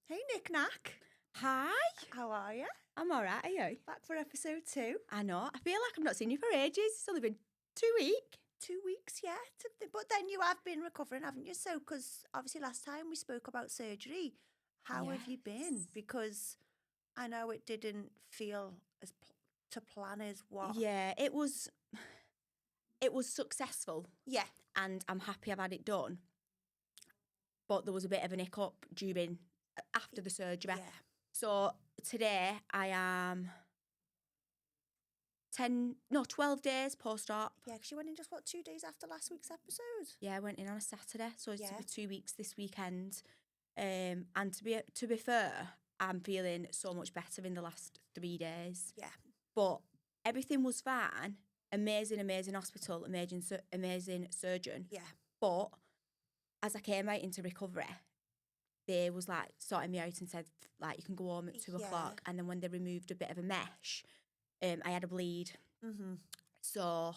Hey, Nick Nack. Hi, How are you? I'm all right, are you? Back for episode 2. I know, I feel like I've not seen you for ages. It's only been 2 weeks. 2 weeks yet. But then you have been recovering, haven't you? So, because obviously last time we spoke about surgery, how have you been? Yes. Because I know it didn't feel as to plan as what. Yeah, it was successful Yeah. and I'm happy I've had it done. But there was a bit of an hiccup after the surgery. Yeah. So today I am 12 days post-op. Yeah, because you went in just, 2 days after last week's episode? Yeah, I went in on a Saturday, so it's to Yeah. be 2 weeks this weekend. And to be fair, I'm feeling so much better in the last 3 days. Yeah. But everything was fine. Amazing hospital, amazing surgeon. Yeah. But as I came out into recovery, they was like sorting me out and said like you can go home at 2 Yeah. o'clock. And then when they removed a bit of a mesh, I had a bleed. Mm-hmm. So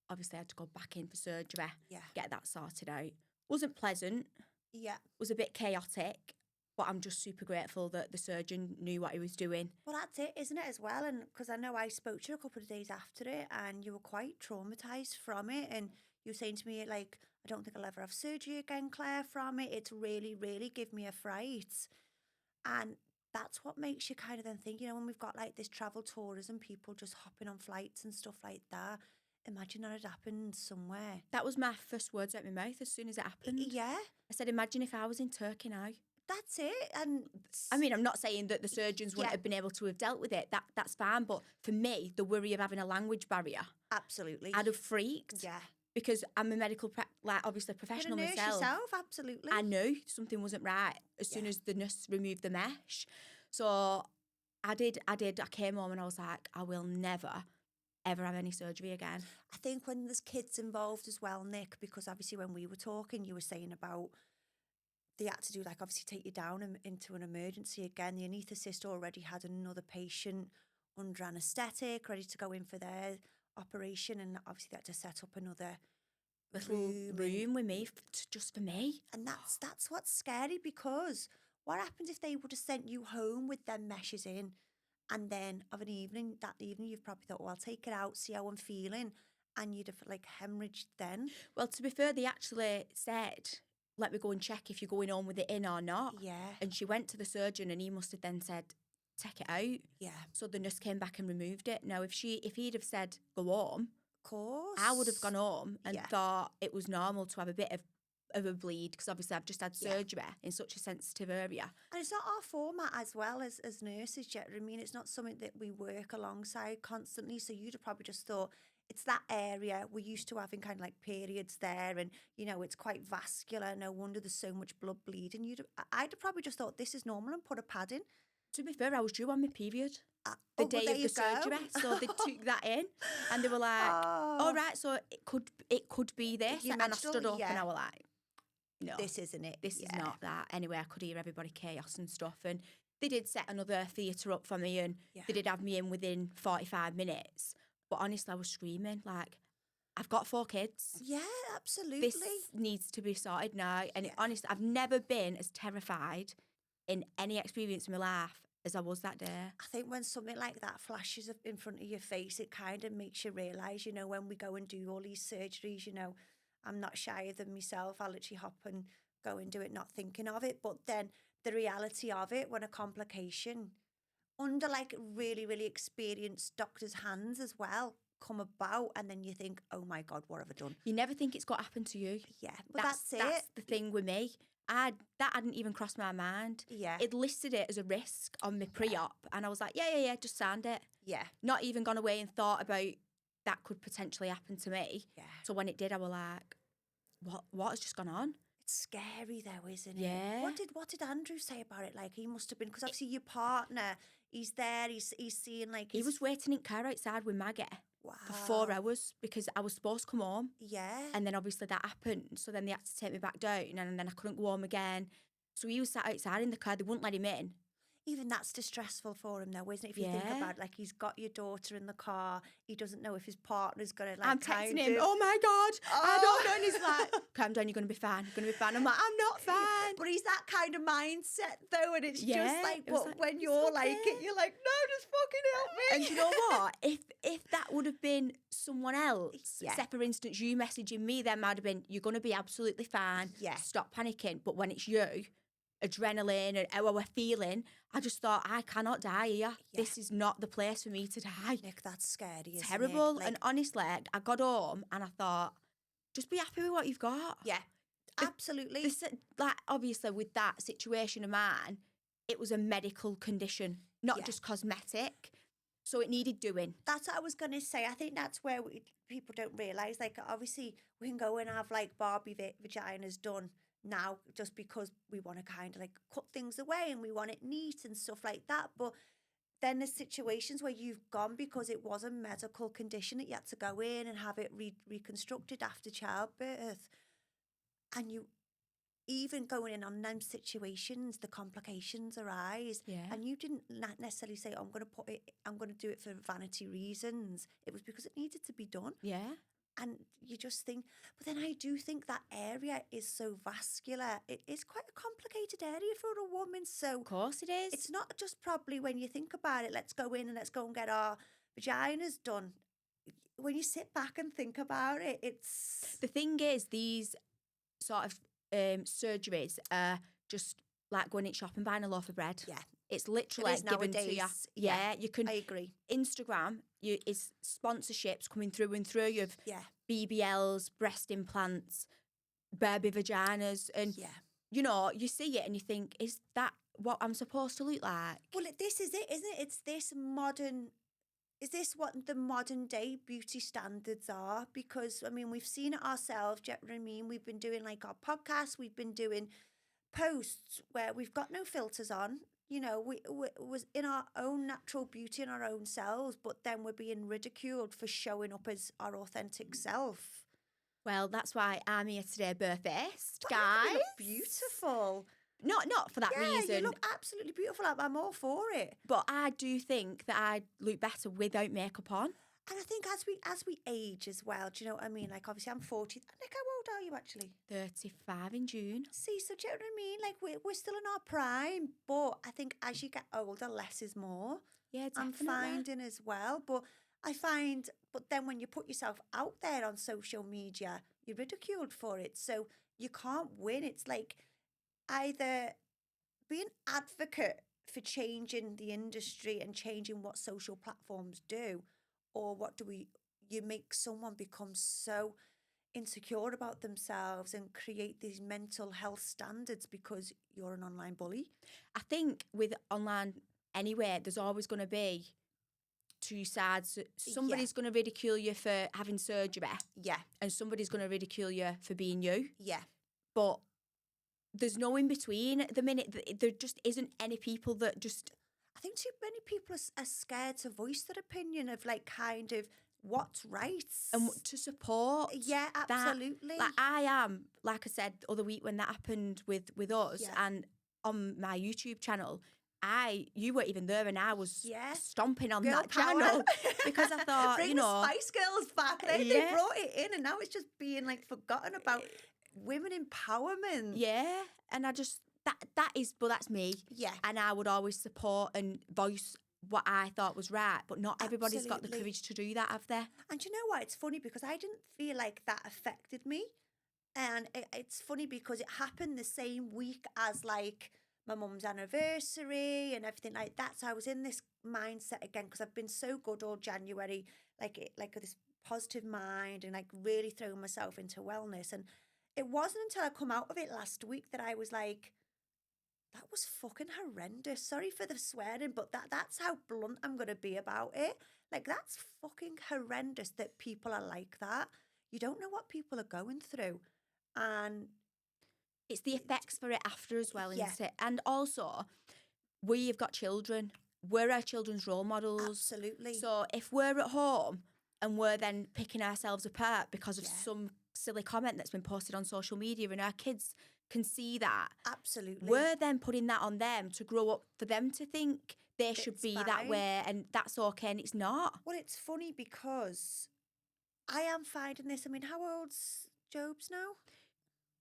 obviously I had to go back in for surgery, Yeah. get that sorted out. Wasn't pleasant, Yeah. was a bit chaotic, but I'm just super grateful that the surgeon knew what he was doing. Well, that's it, isn't it, as well? And because I know I spoke to you a couple of days after it and you were quite traumatised from it. And you were saying to me, like, I don't think I'll ever have surgery again, Claire, from it. It's really, really give me a fright. And that's what makes you kind of then think, when we've got like this travel tourism, people just hopping on flights and stuff like that. Imagine that had happened somewhere. That was my first words out my mouth as soon as it happened. Yeah, I said, imagine if I was in Turkey now. that's it. And I mean, I'm not saying that the surgeons wouldn't have been able to have dealt with it. That's fine. But for me, the worry of having a language barrier, absolutely. I'd have freaked. Yeah. Because I'm a medical, obviously professional You're a nurse myself. yourself, absolutely. I knew something wasn't right as soon as the nurse removed the mesh. So I came home and I was like, I will never, ever have any surgery again. I think when there's kids involved as well, Nick, because obviously when we were talking, you were saying about they had to do, like, obviously take you down into an emergency again. The anaesthetist already had another patient under anaesthetic, ready to go in for their operation, and obviously they had to set up another Little room with me, just for me. And that's what's scary, because what happens if they would have sent you home with them meshes in, and then that evening you've probably thought, well, I'll take it out, see how I'm feeling, and you'd have like hemorrhaged then. Well, to be fair, they actually said, let me go and check if you're going on with it in or not. Yeah. And she went to the surgeon and he must have then said, take it out. Yeah. So the nurse came back and removed it. Now, if he'd have said, go home, Of course. I would have gone home and Yeah. thought it was normal to have a bit of a bleed, because obviously I've just had surgery in such a sensitive area. And it's not our format as well as nurses, yet. I mean, it's not something that we work alongside constantly. So you'd have probably just thought, it's that area. We're used to having kind of like periods there, and it's quite vascular. No wonder there's so much blood bleeding. I'd have probably just thought this is normal and put a pad in. To be fair, I was due on my period the day of the surgery, so they took that in, and they were like, "All right, so it could be this." Your And I menstrual, stood up and I was like, "No, this isn't it. This is not that." Anyway, I could hear everybody chaos and stuff, and they did set another theatre up for me, and they did have me in within 45 minutes. But honestly, I was screaming like, I've got 4 kids. Yeah, absolutely. This needs to be sorted now. And honestly, I've never been as terrified in any experience in my life as I was that day. I think when something like that flashes up in front of your face, it kind of makes you realise, when we go and do all these surgeries, I'm not shy of them myself. I'll literally hop and go and do it not thinking of it. But then the reality of it, when a complication under like really, really experienced doctors' hands as well come about, and then you think, oh my God, what have I done? You never think it's got to happen to you. Yeah, but that's it. That's the thing with me. That hadn't even crossed my mind. Yeah. It listed it as a risk on my pre-op, and I was like, yeah, just signed it. Yeah. Not even gone away and thought about that could potentially happen to me. Yeah. So when it did, I was like, what has just gone on? It's scary though, isn't it? Yeah. What did Andrew say about it? Like, he must have been, because obviously your partner, he's there, he's seeing like He was waiting in car outside with Maggie for 4 hours because I was supposed to come home. Yeah. And then obviously that happened. So then they had to take me back down, and then I couldn't go home again. So he was sat outside in the car. They wouldn't let him in. Even that's distressful for him though, isn't it? If you think Yeah. about it, like he's got your daughter in the car, he doesn't know if his partner's gonna like I'm texting kind him, of- oh my God, I don't know. And he's Oh. like, calm down, you're going to be fine. You're going to be fine. I'm like, I'm not fine. But he's that kind of mindset though, and it's Yeah, just like, it was but like, when "It's you're like okay." it, you're like, no, just fucking help me. And you know what? If that would have been someone else, Yeah. say for instance, you messaging me, then might have been, you're going to be absolutely fine. Yeah. Stop panicking. But when it's you, adrenaline and how we're feeling, I just thought, I cannot die here. Yeah. This is not the place for me to die. Nick, that's scary, isn't Terrible. it? Like, And honestly, I got home and I thought, just be happy with what you've got. yeah, absolutely. Like obviously with that situation of mine, it was a medical condition, not Yeah. just cosmetic. So it needed doing. That's what I was going to say. I think that's where people don't realise. Like, obviously, we can go and have like Barbie vaginas done now just because we want to kind of like cut things away and we want it neat and stuff like that. But then there's situations where you've gone because it was a medical condition that you had to go in and have it reconstructed after childbirth. And you even going in on them situations, the complications arise. Yeah. And you didn't necessarily say, I'm going to do it for vanity reasons. It was because it needed to be done. Yeah. And you just think, but then I do think that area is so vascular. It is quite a complicated area for a woman. So Of course it is. it's not just probably when you think about it, let's go in and let's go and get our vaginas done. When you sit back and think about it, it's... The thing is, these sort of surgeries are just like going in shop and buying a loaf of bread. Yeah. It's literally It is given to you. nowadays. Yeah, you can. I agree. Instagram, is sponsorships coming through and through. You have Yeah. BBLs, breast implants, baby vaginas, and Yeah. you know, you see it and you think, is that what I'm supposed to look like? Well, this is it, isn't it? It's this modern... Is this what the modern day beauty standards are? Because, I mean, we've seen it ourselves. Do you know what I mean? We've been doing like our podcasts. We've been doing posts where we've got no filters on. You know, we was in our own natural beauty in our own selves, but then we're being ridiculed for showing up as our authentic self. Well, that's why I'm here today, birthfest, But guys. you look beautiful. Not for that Yeah, reason. you look absolutely beautiful. I'm all for it. But I do think that I look better without makeup on. And I think as we age as well, do you know what I mean? Like, obviously, I'm 40. Nick, how old are you actually? 35 in June. See, so do you know what I mean? Like, we're still in our prime, but I think as you get older, less is more. Yeah, I'm definitely. finding as well. But but then when you put yourself out there on social media, you're ridiculed for it. So you can't win. It's like either be an advocate for changing the industry and changing what social platforms do, or you make someone become so insecure about themselves and create these mental health standards because you're an online bully. I think with online anyway, there's always going to be two sides. Somebody's going to ridicule you for having surgery, Yeah, and somebody's going to ridicule you for being you. yeah. But there's no in between at the minute. There just isn't any people that just... I think too many people are scared to voice their opinion of like kind of what's right and to support. Yeah, that. absolutely. Like I am, like I said the other week when that happened with us, Yeah. and on my YouTube channel, you weren't even there, and I was Yeah. stomping on Girl that power. channel because I thought, Bring you know, the Spice Girls back. They Yeah. brought it in, and now it's just being like forgotten about women empowerment. yeah, and I just but that's me, Yeah. and I would always support and voice what I thought was right, but not everybody's got the Absolutely. courage to do that, have they? And you know what? It's funny because I didn't feel like that affected me. And it's funny because it happened the same week as like my mum's anniversary and everything like that. So I was in this mindset again because I've been so good all January, like this positive mind and like really throwing myself into wellness. And it wasn't until I come out of it last week that I was like, that was fucking horrendous. Sorry for the swearing, but that's how blunt I'm going to be about it. Like, that's fucking horrendous that people are like that. You don't know what people are going through. And It's the effects for it after as well, Yeah. isn't it? And also, we've got children. We're our children's role models. absolutely. So if we're at home and we're then picking ourselves apart because of Yeah. some silly comment that's been posted on social media and our kids can see that, Absolutely. we're then putting that on them to grow up for them to think they should It's be that fine. way and that's okay, and it's not. Well, it's funny because I am finding this. I mean, how old's Job's now?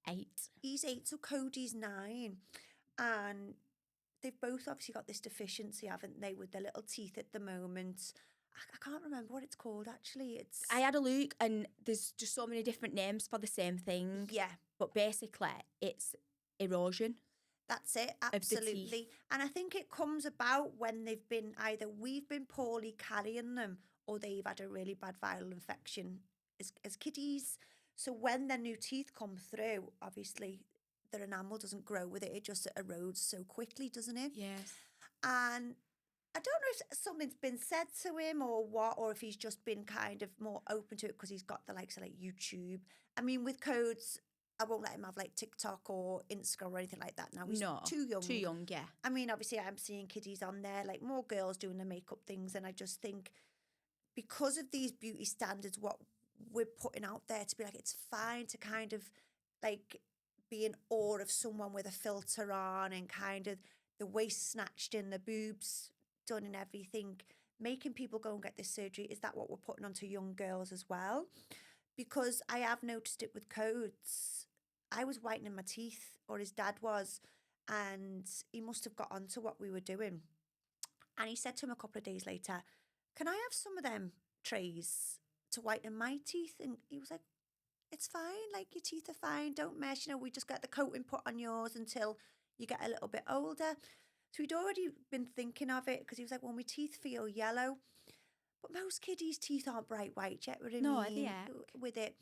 8. He's 8, so Cody's 9. And they've both obviously got this deficiency, haven't they, with their little teeth at the moment. I can't remember what it's called, actually. I had a look and there's just so many different names for the same thing. Yeah. But basically, it's erosion. That's it, Of the teeth. absolutely. And I think it comes about when they've been either we've been poorly carrying them or they've had a really bad viral infection as kiddies. So when their new teeth come through, obviously their enamel doesn't grow with it. It just erodes so quickly, doesn't it? Yes. And I don't know if something's been said to him or what, or if he's just been kind of more open to it because he's got the likes of like YouTube. I mean, with Codes, I won't let him have like TikTok or Instagram or anything like that now. He's too young. Too young, yeah. I mean, obviously, I'm seeing kiddies on there, like more girls doing the makeup things. And I just think because of these beauty standards, what we're putting out there to be like, it's fine to kind of like be in awe of someone with a filter on and kind of the waist snatched in, the boobs done and everything, making people go and get this surgery. Is that what we're putting onto young girls as well? Because I have noticed it with Codes. I was whitening my teeth, or his dad was, and he must have got onto what we were doing. And he said to him a couple of days later, "Can I have some of them trays to whiten my teeth?" And he was like, "It's fine, like your teeth are fine, don't mess, we just get the coating put on yours until you get a little bit older." So he'd already been thinking of it because he was like, "Well, my teeth feel yellow." But most kiddies' teeth aren't bright white, yet. What I No, mean the heck. with it.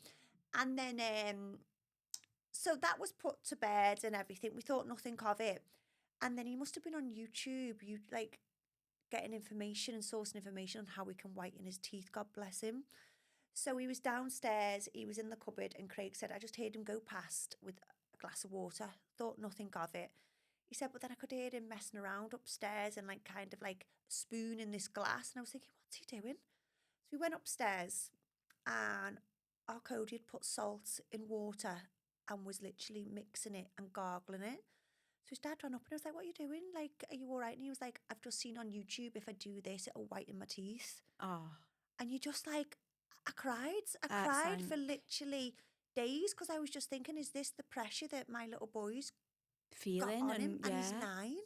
And then, so that was put to bed and everything. We thought nothing of it. And then he must have been on YouTube, like getting information and sourcing information on how we can whiten his teeth. God bless him. So he was downstairs, he was in the cupboard, and Craig said, "I just heard him go past with a glass of water, thought nothing of it." He said, "But then I could hear him messing around upstairs and like kind of like spooning this glass." And I was thinking, what's he doing? So we went upstairs and our Cody had put salt in water and was literally mixing it and gargling it. So his dad ran up and I was like, "What are you doing? Like, are you all right?" And he was like, "I've just seen on YouTube if I do this, it'll whiten my teeth." Oh, And you just like, I cried. I That cried sound- for literally days because I was just thinking, is this the pressure that my little boy's got feeling on him? and And he's yeah. 9.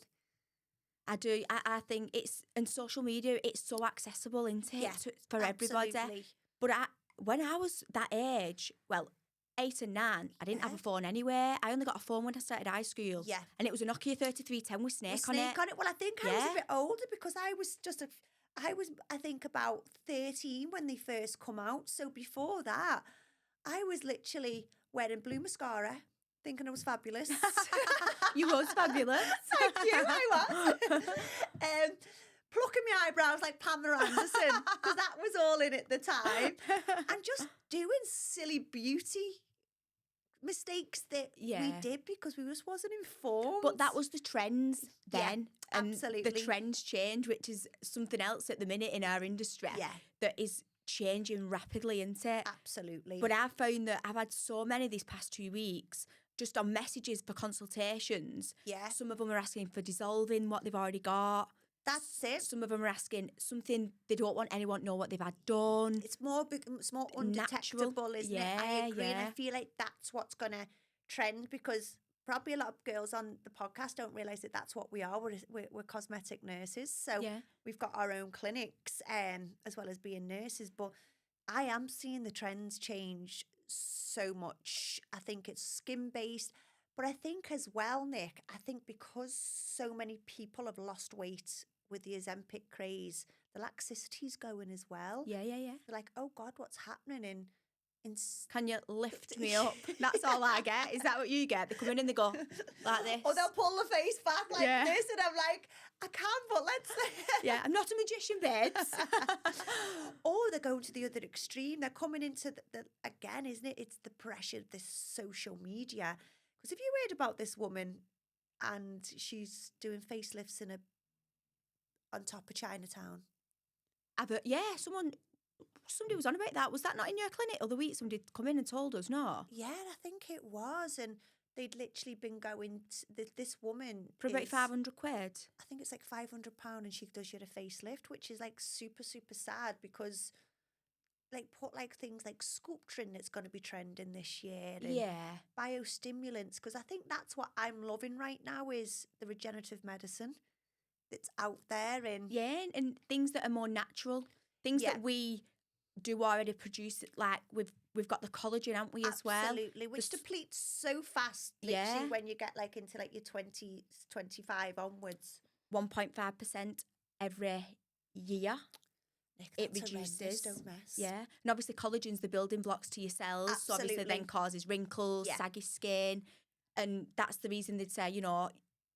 I do. I think it's, and social media, it's so accessible, isn't it? Yeah, For everybody. absolutely. But when I was that age, well, 8 and 9, I didn't have a Yeah. phone anywhere. I only got a phone when I started high school. Yeah. And it was a Nokia 3310 with Snake, With on Snake it. on it. Well, I think I was Yeah. a bit older because I was I think about 13 when they first come out. So before that, I was literally wearing blue mascara, thinking I was fabulous. You was fabulous. Thank you, I was. Plucking my eyebrows like Pamela Anderson, because that was all in at the time. And just doing silly beauty mistakes that we Yeah. did because we just wasn't informed. But that was the trends Yeah, then. And absolutely. the trends change, which is something else at the minute in our industry Yeah. that is changing rapidly, isn't it? Absolutely. But I've found that I've had so many these past 2 weeks just on messages for consultations. Yeah. Some of them are asking for dissolving what they've already got. That's it. Some of them are asking something they don't want anyone to know what they've had done. It's more undetectable, isn't it? I Yeah, agree. And I yeah. feel like that's what's going to trend because probably a lot of girls on the podcast don't realise that that's what we are. We're cosmetic nurses. So Yeah. we've got our own clinics as well as being nurses. But I am seeing the trends change so much. I think it's skin-based. But I think as well, Nick, I think because so many people have lost weight with the Ozempic craze, the laxicity's going as well. Yeah. They're like, "Oh God, what's happening?" Can you lift me up? That's all I get. Is that what you get? They come in and they go like this. Or they'll pull the face back like Yeah. this, and I'm like, "I can, but let's." Yeah, I'm not a magician, babes. Or they're going to the other extreme. They're coming into the again, isn't it? It's the pressure of this social media. Because have you heard about this woman, and she's doing facelifts on top of Chinatown? Yeah, somebody was on about that. Was that not in your clinic the other week? Somebody come in and told us, no? Yeah, I think it was. And they'd literally been going this woman For about is, 500 quid. I think it's like £500, and she does you a facelift, which is like super, super sad because like put like things like sculpturing that's going to be trending this year and Yeah. biostimulants, because I think that's what I'm loving right now is the regenerative medicine that's out there. And Yeah, and things that are more natural, things Yeah. that we do already produce. Like we've got the collagen, haven't we, as well? absolutely, which The s- depletes so fast, literally, Yeah. when you get like into like your 20s, 25 onwards. 1.5% every year. Nick, It that's horrendous, reduces. don't mess. Yeah, and obviously collagen's the building blocks to your cells. So obviously Absolutely. then causes wrinkles, Yeah. saggy skin, and that's the reason they'd say,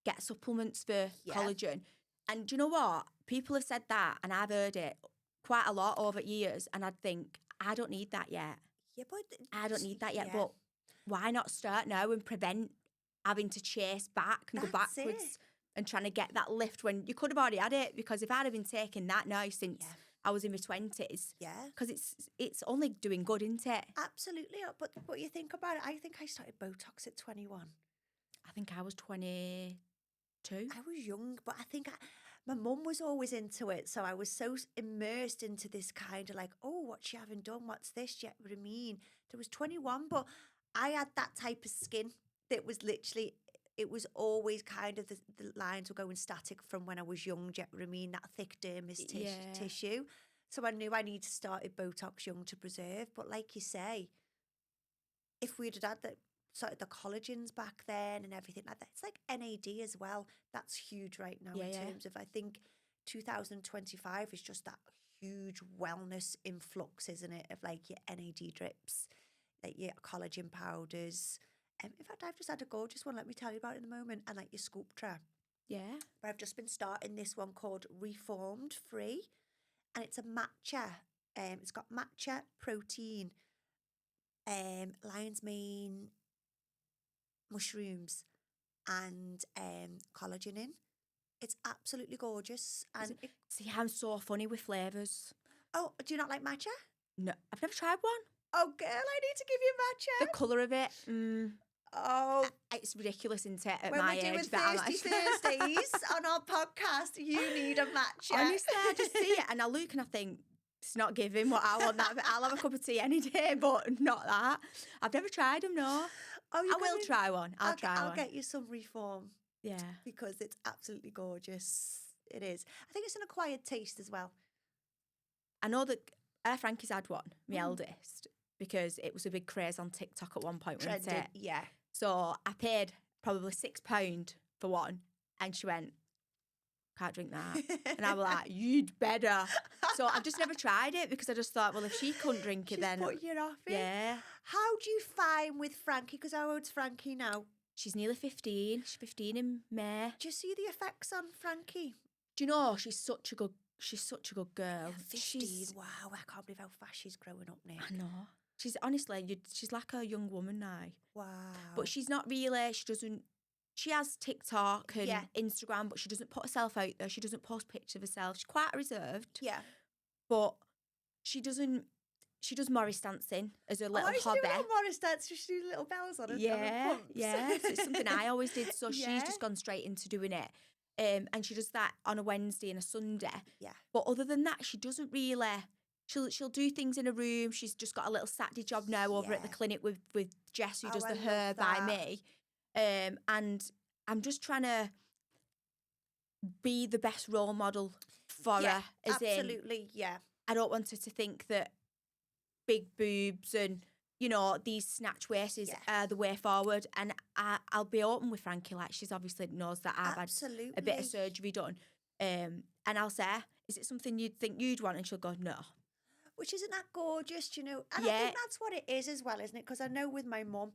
get supplements for Yeah. collagen. And do you know what? People have said that, and I've heard it quite a lot over years, and I'd think, I don't need that yet. Yeah, but I don't need that yet. yeah. But why not start now and prevent having to chase back and go That's backwards it. and trying to get that lift when you could have already had it? Because if I'd have been taking that now since Yeah. I was in my 20s, Yeah, because it's only doing good, isn't it? absolutely. But what you think about it, I think I started Botox at 21. I think I was 22. I was young, but I think my mum was always into it. So I was so immersed into this kind of like, oh, what's she having done? What's this? Do you know what I mean? There was 21, but I had that type of skin that was literally, it was always kind of the lines were going static from when I was young. Do you know what I mean? That thick dermis Yeah. tissue. So I knew I needed to start Botox young to preserve. But like you say, if we'd had that sort of the collagens back then and everything like that, it's like NAD as well. That's huge right now in Yeah. terms of, I think 2025 is just that huge wellness influx, isn't it? Of like your NAD drips, like your collagen powders. In fact, I've just had a gorgeous one. Let me tell you about it in a moment. And like your Sculptra. Yeah. But I've just been starting this one called Reformed Free, and it's a matcha. It's got matcha protein, lion's mane, mushrooms, and collagen in. It's absolutely gorgeous. And See, I'm so funny with flavours. oh, do you not like matcha? No, I've never tried one. Oh, girl, I need to give you The matcha. colour of it, Oh, it's ridiculous, isn't it? At when my we're doing age, that I'm Thirsty actually- Thursdays on our podcast, you need a matcha. Honestly, I just see it and I look and I think it's not giving what I want. That I'll have a cup of tea any day, but not that. I've never tried them. No, Oh, I will try one. I'll try I'll one. get you some Reform Yeah, because it's absolutely gorgeous. It is. I think it's an acquired taste as well. I know that Frankie's had one, my eldest, because it was a big craze on TikTok at one point. Wasn't Trended, it? yeah. So I paid probably £6 for one, and she went, "Can't drink that," and I was like, "You'd better." So I've just never tried it because I just thought, well, if she couldn't drink it, She's then putting you off it. yeah. How do you find with Frankie? Because how old's Frankie now? She's nearly 15. She's 15 in May. Do you see the effects on Frankie? Do you know she's such a good girl. 15. Wow, I can't believe how fast she's growing up, Nick. I know. She's honestly, she's like a young woman now. Wow. But she's not really. She has TikTok and Yeah. Instagram, but she doesn't put herself out there. She doesn't post pictures of herself. She's quite reserved. Yeah. But she doesn't. She does Morris dancing as a little I used to hobby. do little Morris dance. She do little bells on it. Yeah, yeah. So it's something I always did. So Yeah. she's just gone straight into doing it. And she does that on a Wednesday and a Sunday. Yeah. But other than that, she doesn't really. She'll do things in a room. She's just got a little Saturday job now over at the Yeah. clinic with Jess, who does I the hair love by that. me. And I'm just trying to be the best role model for Yeah, her. As in, absolutely. Yeah. I don't want her to think that big boobs and these snatch waists Yeah. are the way forward. And I'll be open with Frankie, like she's obviously knows that I've Absolutely. had a bit of surgery done. And I'll say, is it something you'd think you'd want? And she'll go, no. Which isn't that gorgeous, you know? And I Yeah. think that's what it is as well, isn't it? Because I know with my mum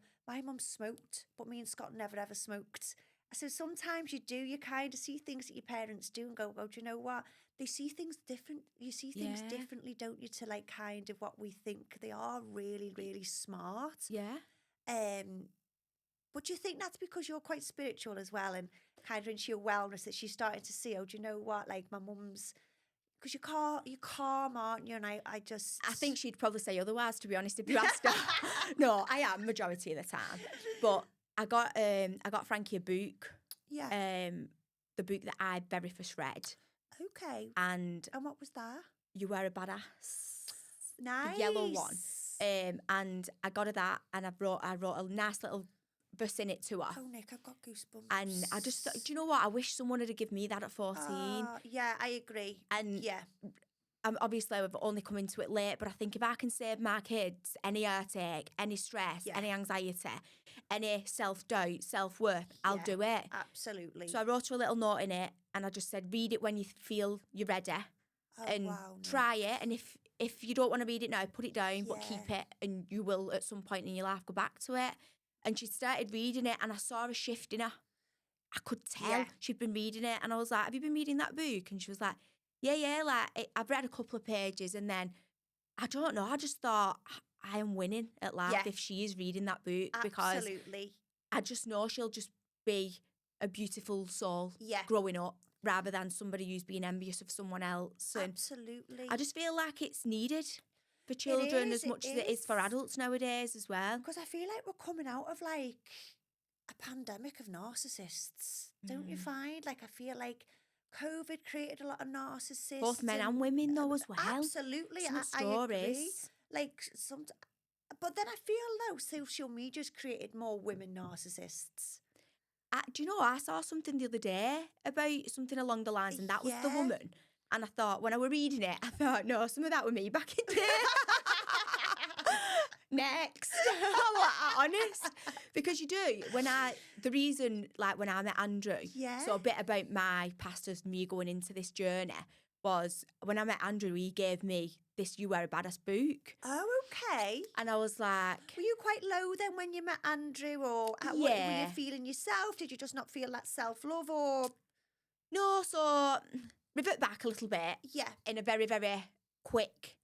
smoked, but me and Scott never ever smoked. So sometimes you kind of see things that your parents do and go, do you know what? They see things different. You see things Yeah. differently, don't you, to like kind of what we think they are really, really smart. Yeah. But do you think that's because you're quite spiritual as well and kind of into your wellness that she's starting to see, do you know what? Like my mum's, because you're calm, aren't you? And I I think she'd probably say otherwise, to be honest, if you asked her. No, I am majority of the time. But I got Frankie a book. Yeah. The book that I very first read. Okay. And what was that? You Were a Badass. Nice. The yellow one. And I got her that, and I wrote a nice little verse in it to her. Oh, Nick, I've got goosebumps. And I just thought, do you know what? I wish someone had given me that at 14. Yeah, I agree. And yeah. Obviously, I've only come into it late, but I think if I can save my kids any heartache, any stress, any anxiety, any self-doubt, self-worth, I'll do it. Absolutely. So I wrote her a little note in it, and I just said, read it when you feel you're ready. And try it. And if you don't want to read it now, put it down, but keep it, and you will at some point in your life go back to it. And she started reading it, and I saw a shift in her. I could tell she'd been reading it, and I was like, have you been reading that book? And she was like, yeah, like I've read a couple of pages, and then I don't know, I just thought I am winning at life if she is reading that book. Absolutely. Because I just know she'll just be a beautiful soul growing up, rather than somebody who's being envious of someone else. And absolutely. I just feel like it's needed for children as much as it is for adults nowadays as well. Because I feel like we're coming out of like a pandemic of narcissists, don't you find? Like I feel like COVID created a lot of narcissists. Both men and women though as well. Absolutely. I agree. Like but then I feel though social media's created more women narcissists. Do you know, I saw something the other day about something along the lines, and that was the woman. And I thought, when I was reading it, I thought, no, some of that were me back in the day. Next. I'm honest. Because you do. The reason, like when I met Andrew, so a bit about my past as me going into this journey was when I met Andrew, he gave me this You Were a Badass book. Oh, okay. And I was like... Were you quite low then when you met Andrew, or how, were you feeling yourself? Did you just not feel that self-love, or...? No, so revert back a little bit. Yeah. In a very, very quick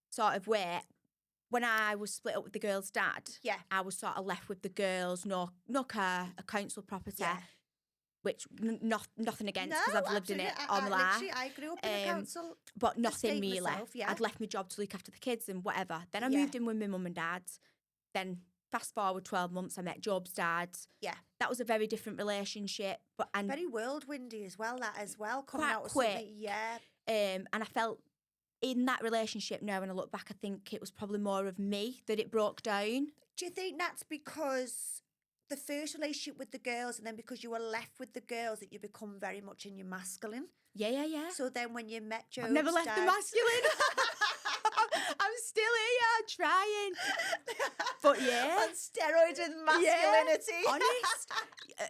sort of way. When I was split up with the girl's dad, I was sort of left with the girls, no car, a council property, which nothing against, because I've lived in it all my life. I grew up in a council. But nothing really. I'd left my job to look after the kids and whatever. Then I moved in with my mum and dad. Then fast forward 12 months, I met Job's dad. Yeah. That was a very different relationship. And very whirlwindy as well, coming quite out of quick. Yeah. And I felt in that relationship now, when I look back, I think it was probably more of me that it broke down. Do you think that's because the first relationship with the girls, and then because you were left with the girls, that you become very much in your masculine? Yeah. So then when you met Job's I've never left the masculine. I'm still here trying. But on steroids with masculinity. Honest.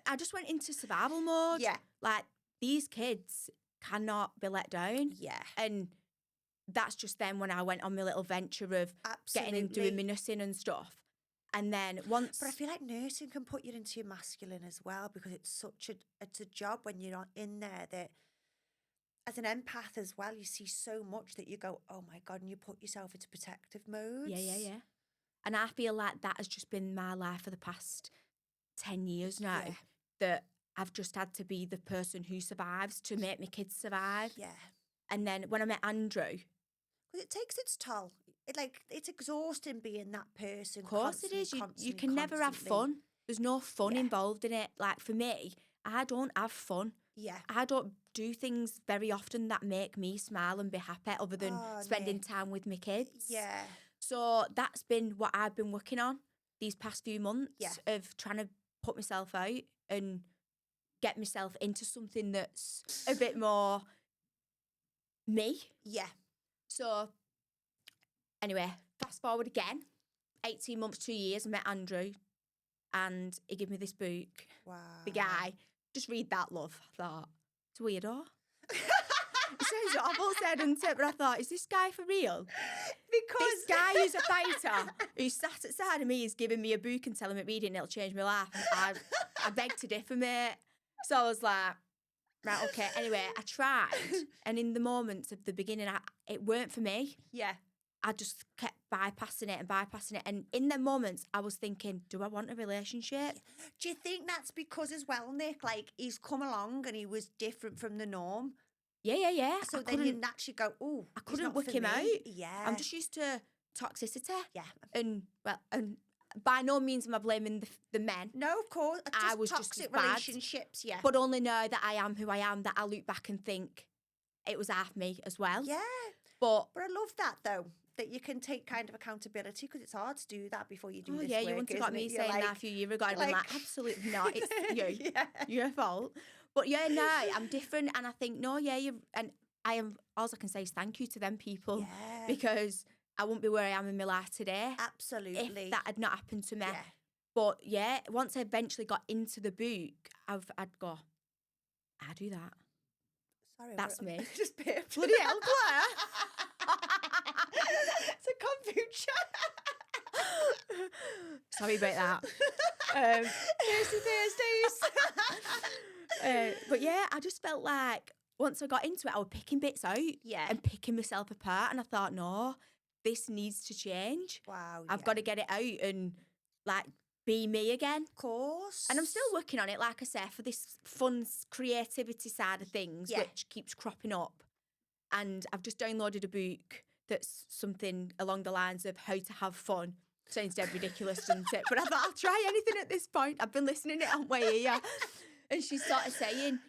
I just went into survival mode. Yeah. Like, these kids cannot be let down. Yeah. And that's just then when I went on my little venture of getting and doing my nursing and stuff. And then once... But I feel like nursing can put you into your masculine as well, because it's a job when you're not in there that, as an empath as well, you see so much that you go, oh my God, and you put yourself into protective mode. Yeah. And I feel like that has just been my life for the past 10 years now, that I've just had to be the person who survives to make my kids survive. Yeah. And then when I met Andrew... Because it takes its toll. It's exhausting being that person. Of course it is. You can never have fun. There's no fun involved in it. Like, for me, I don't have fun. Yeah. I don't do things very often that make me smile and be happy, other than spending time with my kids. Yeah. So that's been what I've been working on these past few months, of trying to put myself out and get myself into something that's a bit more me. Yeah. So, anyway, fast forward again, 18 months, 2 years, I met Andrew, and he gave me this book. Wow. The guy, just read that, love. I thought, it's a weirdo. It sounds awful said, doesn't it? But I thought, is this guy for real? Because this guy who's a fighter, who sat outside of me, is giving me a book and telling me read it and it'll change my life. I beg to differ, mate. So I was like... Right, okay. Anyway, I tried, and in the moments of the beginning, it weren't for me. Yeah. I just kept bypassing it. And in them moments, I was thinking, do I want a relationship? Do you think that's because as well, Nick, like, he's come along and he was different from the norm? Yeah. So then you naturally go, oh, I couldn't work him out. Yeah. I'm just used to toxicity. Yeah. And by no means am I blaming the men. No, of course. I was just toxic as bad. relationships, yeah. But only know that I am who I am, that I look back and think it was half me as well. Yeah. But I love that, though, that you can take kind of accountability, because it's hard to do that before you do this yeah, work, you wouldn't have got me saying that a few years ago. I'd been like, absolutely not. It's you. Yeah. Your fault. But yeah, no, I'm different. And I think, no, yeah, and I am, all I can say is thank you to them people. Yeah. Because I wouldn't be where I am in my life today. Absolutely. If that had not happened to me. Yeah. But yeah, once I eventually got into the book, I'd go, I do that. Sorry. That's me. Just burped. Bloody hell, Claire. It's a kombucha. Sorry about that. Thursdays. But yeah, I just felt like once I got into it, I was picking bits out and picking myself apart. And I thought, no, this needs to change. Wow. I've got to get it out and like be me again. Of course. And I'm still working on it, like I said, for this fun creativity side of things, which keeps cropping up. And I've just downloaded a book that's something along the lines of how to have fun. Sounds dead ridiculous, doesn't it? But I thought I'll try anything at this point. I've been listening to it on my ear. And she started saying,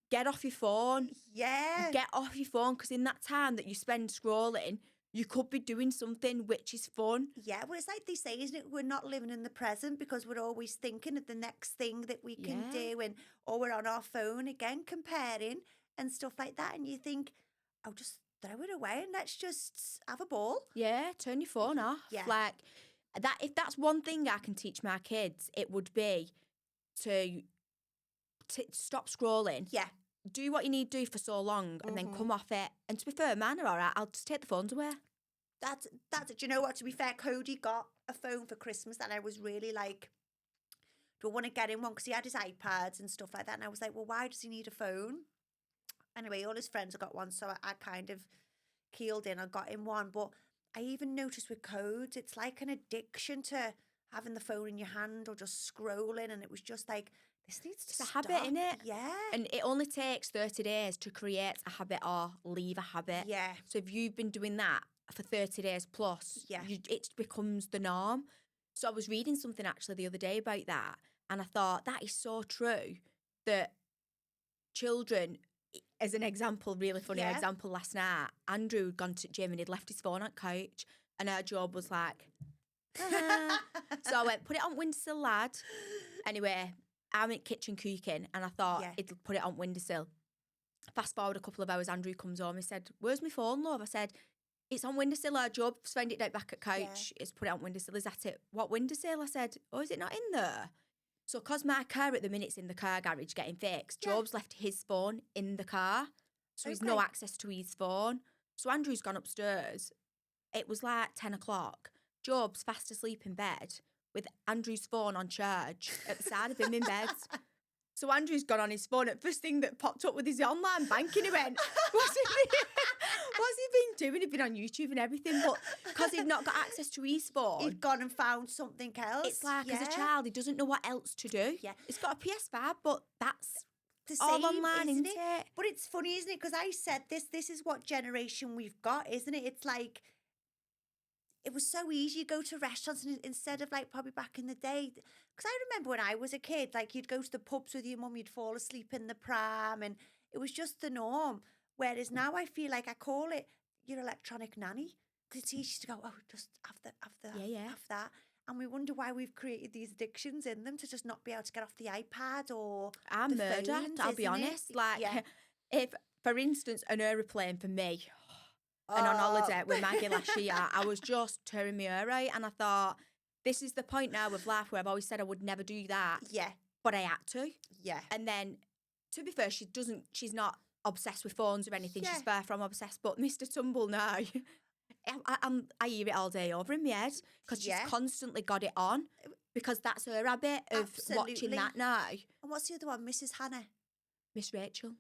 get off your phone. Yeah. Get off your phone, because in that time that you spend scrolling, you could be doing something which is fun. Yeah, well, it's like they say, isn't it? We're not living in the present because we're always thinking of the next thing that we can do, or we're on our phone again comparing and stuff like that. And you think, oh, just throw it away and let's just have a ball. Yeah, turn your phone off. Yeah. Like that. If that's one thing I can teach my kids, it would be to stop scrolling. Yeah. Do what you need to do for so long and then come off it. And to be fair, mine are all right. I'll just take the phones away. That's it. Do you know what? To be fair, Cody got a phone for Christmas and I was really like, do I want to get him one? Because he had his iPads and stuff like that. And I was like, well, why does he need a phone? Anyway, all his friends have got one. So I kind of keeled in. I got him one. But I even noticed with codes, it's like an addiction to having the phone in your hand or just scrolling. And it was just like, this needs to stop. It's a habit, innit? Yeah. And it only takes 30 days to create a habit or leave a habit. Yeah. So if you've been doing that for 30 days plus, it becomes the norm. So I was reading something actually the other day about that, and I thought that is so true, that children, as an example, really funny example, last night, Andrew had gone to the gym and he'd left his phone on the couch, and our job was like, so I went, put it on windowsill, lad. Anyway, I'm in the kitchen cooking, and I thought it'll put it on windowsill. Fast forward a couple of hours, Andrew comes home. He said, where's my phone, love? I said, it's on windowsill, our job. Found it down back at couch. It's put it on windowsill. Is that it? What windowsill? I said, oh, is it not in there? So because my car at the minute's in the car garage getting fixed, Job's left his phone in the car. So he's no access to his phone. So Andrew's gone upstairs. It was like 10 o'clock. Job's fast asleep in bed with Andrew's phone on charge at the side of him in bed. So Andrew's gone on his phone. At first thing that popped up with his online banking, he went, what's he been doing? He'd been on YouTube and everything, but because he'd not got access to his phone, he'd gone and found something else. It's like, as a child, he doesn't know what else to do. Yeah. He's got a PS5, but that's the all same, online, isn't it? But it's funny, isn't it? Because I said this is what generation we've got, isn't it? It's like, it was so easy. You go to restaurants and instead of like probably back in the day, because I remember when I was a kid, like you'd go to the pubs with your mum, you'd fall asleep in the pram, and it was just the norm. Whereas now I feel like I call it your electronic nanny, because it's easy to go, oh, just have that. And we wonder why we've created these addictions in them to just not be able to get off the iPad or I'm the murdered, phones, I'll be isn't honest. it? Like, if, for instance, an aeroplane for me, and on holiday with Maggie last year, I was just tearing my hair out, and I thought, this is the point now of life where I've always said I would never do that. Yeah. But I had to. Yeah. And then, to be fair, she's not obsessed with phones or anything. She's far from obsessed. But Mr. Tumble now, I hear it all day over in my head, because she's constantly got it on, because that's her habit of watching that now. And what's the other one? Mrs. Hannah? Miss Rachel.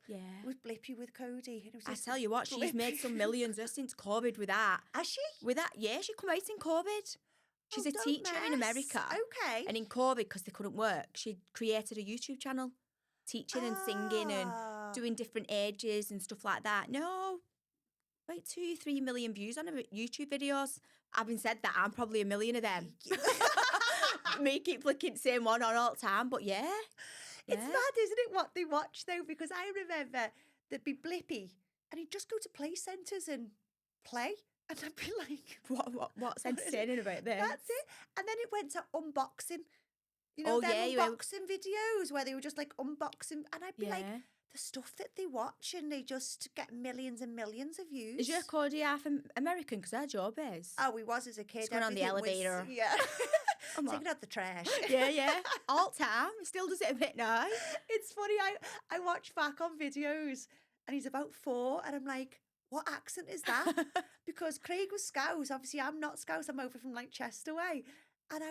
Yeah. Was Blippy with Cody. I tell you what, she's made some millions since COVID with that. Has she? With that, yeah, she come out in COVID. She's a teacher in America. Okay. And in COVID, because they couldn't work, she created a YouTube channel, teaching and singing and doing different ages and stuff like that. No, about 2-3 million views on YouTube videos. Having said that, I'm probably a million of them. Me keep flicking the same one on all the time, but yeah. It's mad, isn't it, what they watch, though? Because I remember there'd be Blippy, and he'd just go to play centres and play. And I'd be like... What's entertaining about this? That's it. And then it went to unboxing. You Oh, know, them yeah, unboxing videos where they were just like unboxing. And I'd be like, the stuff that they watch, and they just get millions and millions of views. Is your Cody half American? Because our job is. Oh, he was as a kid. He's going on the elevator. Yeah. Taking out the trash. Yeah. All time. He still does it a bit now. It's funny. I watch back on videos, and he's about 4, and I'm like, what accent is that? Because Craig was Scouse. Obviously, I'm not Scouse. I'm over from like Chester way. And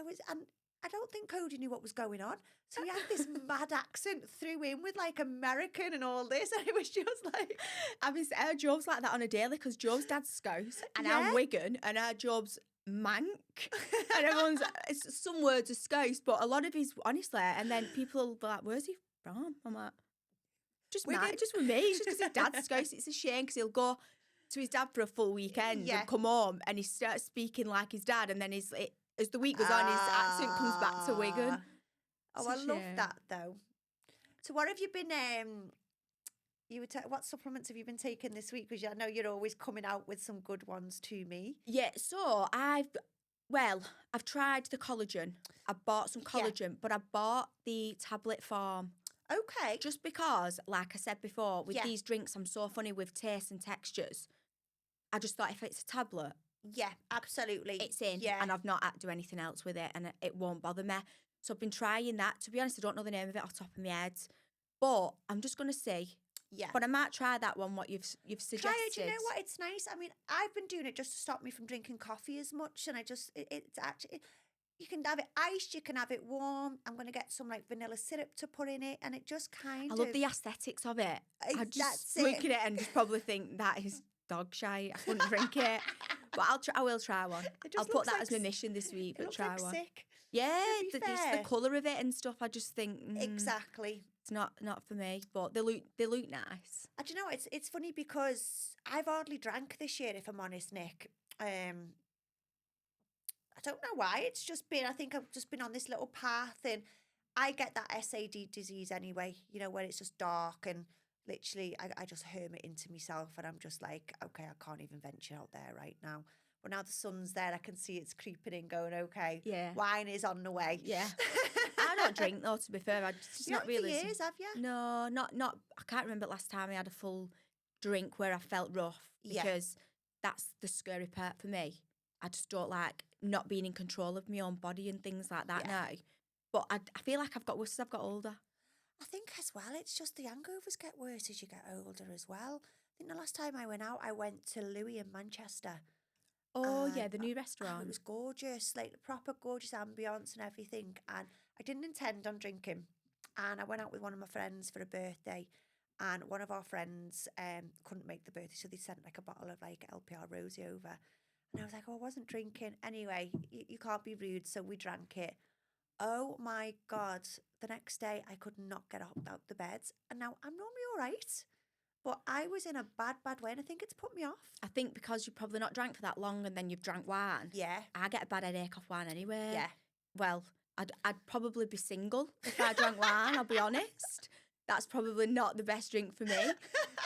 I don't think Cody knew what was going on. So he had this mad accent threw in with like American and all this. And it was just like... Our job's like that on a daily because Job's dad's Scouse and I'm Wigan and our job's Mank. And everyone's... some words are Scouse, but a lot of his... Honestly, and then people will be like, where's he from? I'm like... Just with me. It's just because his dad's Scouse. It's a shame because he'll go to his dad for a full weekend and come home and he starts speaking like his dad and then as the week goes on, his accent comes back to Wigan. Oh, I love that though. So what have you been, what supplements have you been taking this week? Because I know you're always coming out with some good ones to me. Yeah, so I've tried the collagen. I bought some collagen, but I bought the tablet form. Okay. Just because, like I said before, with these drinks, I'm so funny with tastes and textures. I just thought if it's a tablet, yeah, absolutely, it's in, and I've not had to do anything else with it, and it won't bother me. So I've been trying that. To be honest, I don't know the name of it off the top of my head, but I'm just gonna see. Yeah, but I might try that one. What you've suggested. Try it. You know what? It's nice. I mean, I've been doing it just to stop me from drinking coffee as much, and it's actually. You can have it iced, you can have it warm. I'm going to get some like vanilla syrup to put in it, and it just kind of... I love the aesthetics of it. I just look at it and just probably think that is dog shite. I couldn't drink it. But I will try one. I'll put that as my mission this week, but try one. Sick, yeah, just the colour of it and stuff, I just think... exactly. It's not for me, but they look nice. And do you know, it's funny because I've hardly drank this year, if I'm honest, Nick. I don't know why. It's just been, I think I've just been on this little path, and I get that SAD disease anyway, you know, where it's just dark and literally I just hermit into myself, and I'm just like, okay, I can't even venture out there right now. But now the sun's there, I can see it's creeping in going, okay, wine is on the way. Yeah. I don't drink though, to be fair. I just not really. For years, have you? No, not. I can't remember the last time I had a full drink where I felt rough, because that's the scary part for me. I just don't like not being in control of my own body and things like that now. But I feel like I've got worse as I've got older. I think as well, it's just the hangovers get worse as you get older as well. I think the last time I went out, I went to Louis in Manchester. Oh, yeah, the new restaurant. It was gorgeous, like the proper gorgeous ambience and everything. And I didn't intend on drinking. And I went out with one of my friends for a birthday. And one of our friends couldn't make the birthday, so they sent like a bottle of like LPR Rosé over. And I was like, oh, I wasn't drinking. Anyway, you can't be rude, so we drank it. Oh my God. The next day, I could not get up out the bed. And now I'm normally all right. But I was in a bad way, and I think it's put me off. I think because you've probably not drank for that long and then you've drank wine. Yeah. I get a bad headache off wine anyway. Yeah. Well, I'd probably be single if I drank wine, I'll be honest. That's probably not the best drink for me.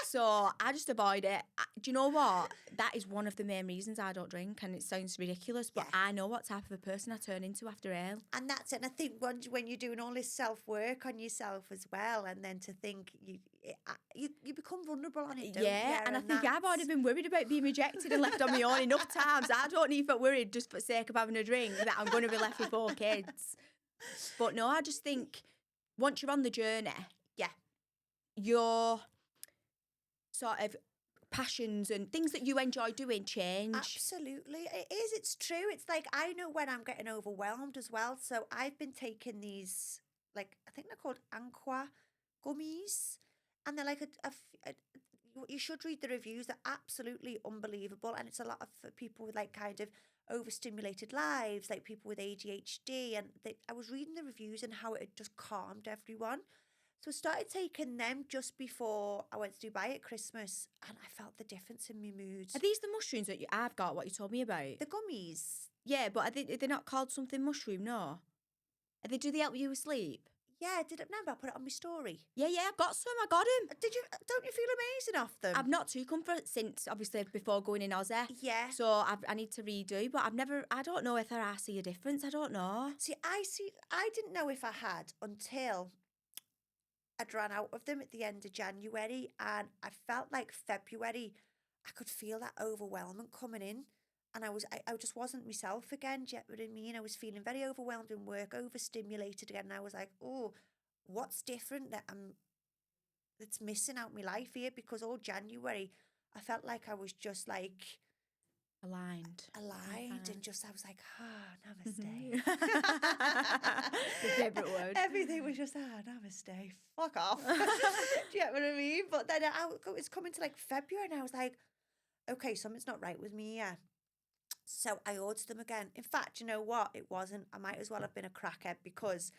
So I just avoid it. Do you know what? That is one of the main reasons I don't drink, and it sounds ridiculous, but I know what type of a person I turn into after ale. And that's it. And I think when you're doing all this self-work on yourself as well, and then to think you become vulnerable on it, don't you? And I think I've already been worried about being rejected and left on my own enough times. I don't need to be worried just for the sake of having a drink that I'm going to be left with 4 kids. But no, I just think once you're on the journey, your sort of passions and things that you enjoy doing change. Absolutely. It is. It's true. It's like I know when I'm getting overwhelmed as well. So I've been taking these, like, I think they're called Anqua gummies. And they're like you should read the reviews. They're absolutely unbelievable. And it's a lot of for people with like kind of overstimulated lives, like people with ADHD. And I was reading the reviews and how it had just calmed everyone. So I started taking them just before I went to Dubai at Christmas, and I felt the difference in my mood. Are these the mushrooms that I've got, what you told me about? The gummies. Yeah, but are they not called something mushroom, no? Do they help you with sleep? Yeah, did it? Remember, I put it on my story. Yeah, I got some, I got them. Did you? Don't you feel amazing off them? I've not too comfort since, obviously, before going in Aussie. Yeah. So I need to redo, but I don't know if I see a difference. I don't know. See, I didn't know if I had until I'd run out of them at the end of January, and I felt like February, I could feel that overwhelming coming in, and I just wasn't myself again. Do you get what I mean? I was feeling very overwhelmed in work, overstimulated again, and I was like, oh, what's different that's missing out my life here? Because all January, I felt like I was just like Aligned. and just I was like, namaste. Your favourite word. Everything was just namaste. Fuck off. Do you get what I mean? But then it's coming to like February, and I was like, okay, something's not right with me. Yeah. So I ordered them again. In fact, you know what? It wasn't. I might as well have been a crackhead, because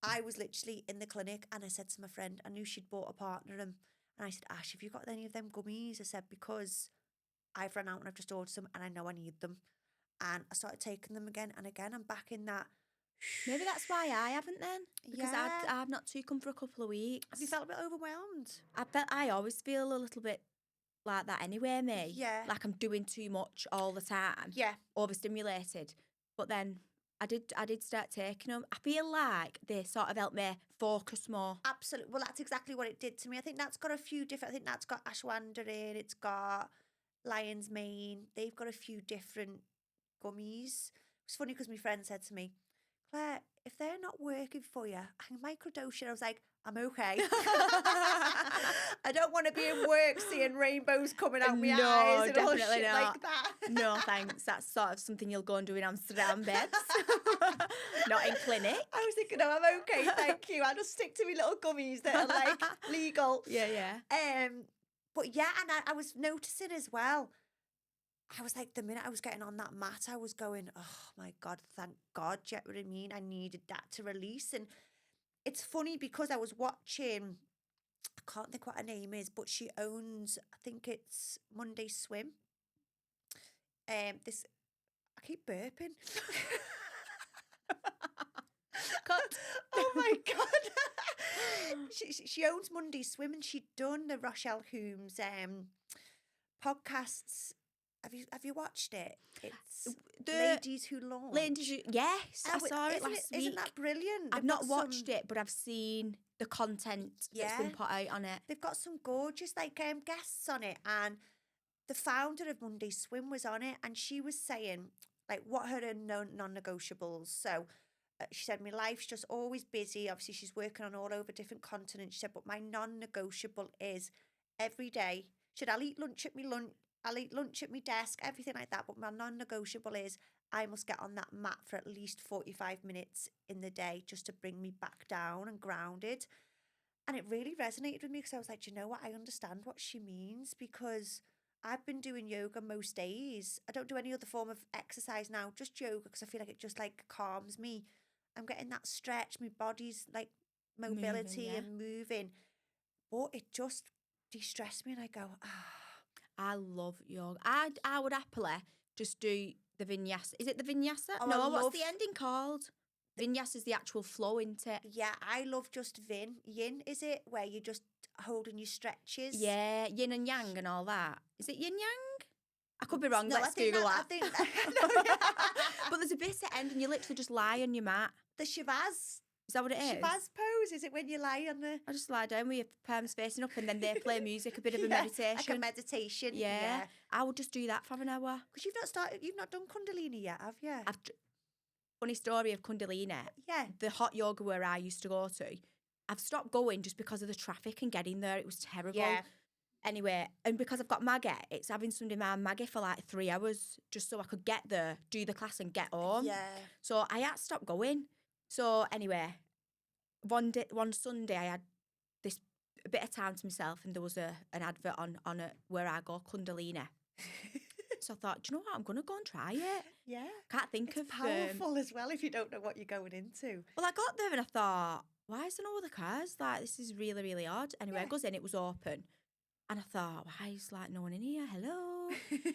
I was literally in the clinic, and I said to my friend, I knew she'd bought a partner, and I said, Ash, have you got any of them gummies? I said, because I've run out and I've just ordered some, and I know I need them. And I started taking them again and again. I'm back in that. Maybe that's why I haven't then. Because Yeah. I've not too come for a couple of weeks. Have you felt a bit overwhelmed? I always feel a little bit like that anyway, me. Yeah. Like I'm doing too much all the time. Yeah. Overstimulated. But then I did start taking them. I feel like they sort of help me focus more. Absolutely. Well, that's exactly what it did to me. I think that's got a few different. I think that's got ashwagandha in. It's got lion's mane. They've got a few different gummies. It's funny because my friend said to me, Claire, if they're not working for you, I can microdose you. I was like, I'm okay. I don't want to be in work seeing rainbows coming out my eyes and all definitely shit not. like that. No, thanks. That's sort of something you'll go and do in Amsterdam beds. Not in clinic. I was thinking, no, I'm okay, thank you. I'll just stick to my little gummies that are like legal. Yeah. But yeah, and I was noticing as well, I was like, the minute I was getting on that mat, I was going, oh my God, thank God. Do you get what I mean? I needed that to release. And it's funny because I was watching, I can't think what her name is, but she owns, I think it's Monday Swim. I keep burping. Oh my God. She owns Monday Swim, and she'd done the Rochelle Humes podcasts. Have you watched it? It's The Ladies Who Launch. Yes, I saw it last week. Isn't that brilliant? I've not watched it, but I've seen the content that's been put out on it. They've got some gorgeous guests on it, and the founder of Monday Swim was on it, and she was saying like what her non-negotiables. So she said, my life's just always busy. Obviously, she's working on all over different continents. She said, but my non-negotiable is every day. She said, I'll eat lunch at my desk, everything like that. But my non-negotiable is I must get on that mat for at least 45 minutes in the day just to bring me back down and grounded. And it really resonated with me, because I was like, do you know what? I understand what she means, because I've been doing yoga most days. I don't do any other form of exercise now, just yoga, because I feel like it just like calms me. I'm getting that stretch, my body's like mobility and moving. But it just de-stressed me, and I go, I love yoga. I would happily just do the vinyasa. Is it the vinyasa? Oh, no, what's the ending called? Vinyasa is the actual flow, isn't it? Yeah, I love just yin, is it? Where you're just holding your stretches. Yeah, yin and yang and all that. Is it yin yang? I could be wrong. No, Let's Google that. I think But there's a bit at the end and you literally just lie on your mat. The Shavaz. Is that what it is? Shavaz pose. Is it when you lie on the... I just lie down with your palms facing up, and then they play music, a bit of a meditation. Like a meditation. Yeah. I would just do that for an hour. Because you've not done Kundalini yet, have you? Funny story of Kundalini. Yeah. The hot yoga where I used to go to, I've stopped going just because of the traffic and getting there. It was terrible. Yeah. Anyway, and because I've got Maggie, it's having somebody man Maggie for like 3 hours just so I could get there, do the class and get home. Yeah. So I had to stop going. So anyway, one Sunday I had a bit of time to myself, and there was an advert on it where I go Kundalini. So I thought, do you know what? I'm going to go and try it. Yeah. Can't think It's of... powerful as well if you don't know what you're going into. Well, I got there and I thought, why is there no other cars? Like, this is really, really odd. Anyway, I goes in, it was open. And I thought, why is like no one in here? Hello.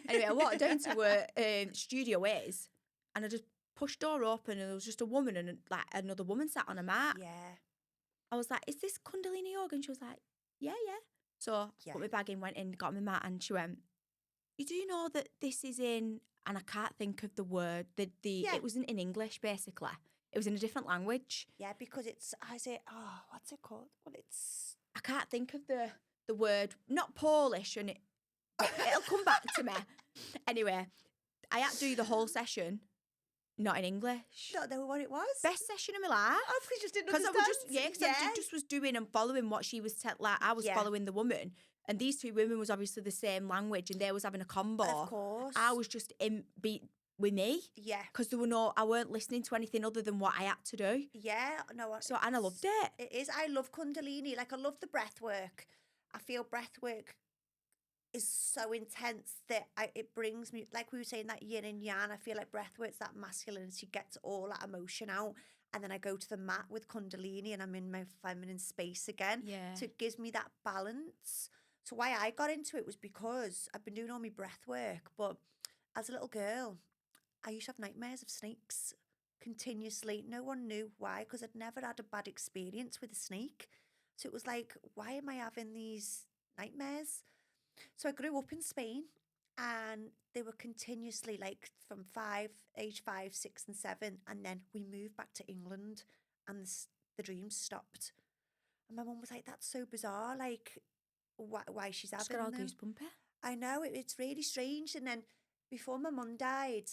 Anyway, I walked down to where studio is, and I just pushed door open, and there was just a woman and like another woman sat on a mat. Yeah. I was like, is this Kundalini yoga? And she was like, yeah. So I put my bag in, went in, got my mat, and she went, you do know that this is in, and I can't think of the word, it wasn't in English, basically. It was in a different language. Yeah, because it's, what's it called? Well, it's... I can't think of the word, not Polish, and it'll come back to me. Anyway, I had to do the whole session, not in English. Don't know what it was. Best session of my life. Oh, because you just didn't understand. I just was doing and following what she was like. I was following the woman, and these two women was obviously the same language, and they was having a combo. Of course. I was just in beat with me. Yeah. Because I weren't listening to anything other than what I had to do. Yeah. No. So, and I loved it. It is. I love Kundalini. Like, I love the breath work. I feel breath work is so intense that it brings me, like we were saying, that yin and yang. I feel like breath work's that masculinity, gets all that emotion out. And then I go to the mat with Kundalini and I'm in my feminine space again. Yeah. So it gives me that balance. So why I got into it was because I've been doing all my breath work. But as a little girl, I used to have nightmares of snakes continuously. No one knew why, because I'd never had a bad experience with a snake. So it was like, why am I having these nightmares? So I grew up in Spain and they were continuously like from age 5, 6 and 7. And then we moved back to England and the dreams stopped. And my mum was like, that's so bizarre. Like, why she's having them. Just got all goosebumpy. I know, it's really strange. And then before my mum died,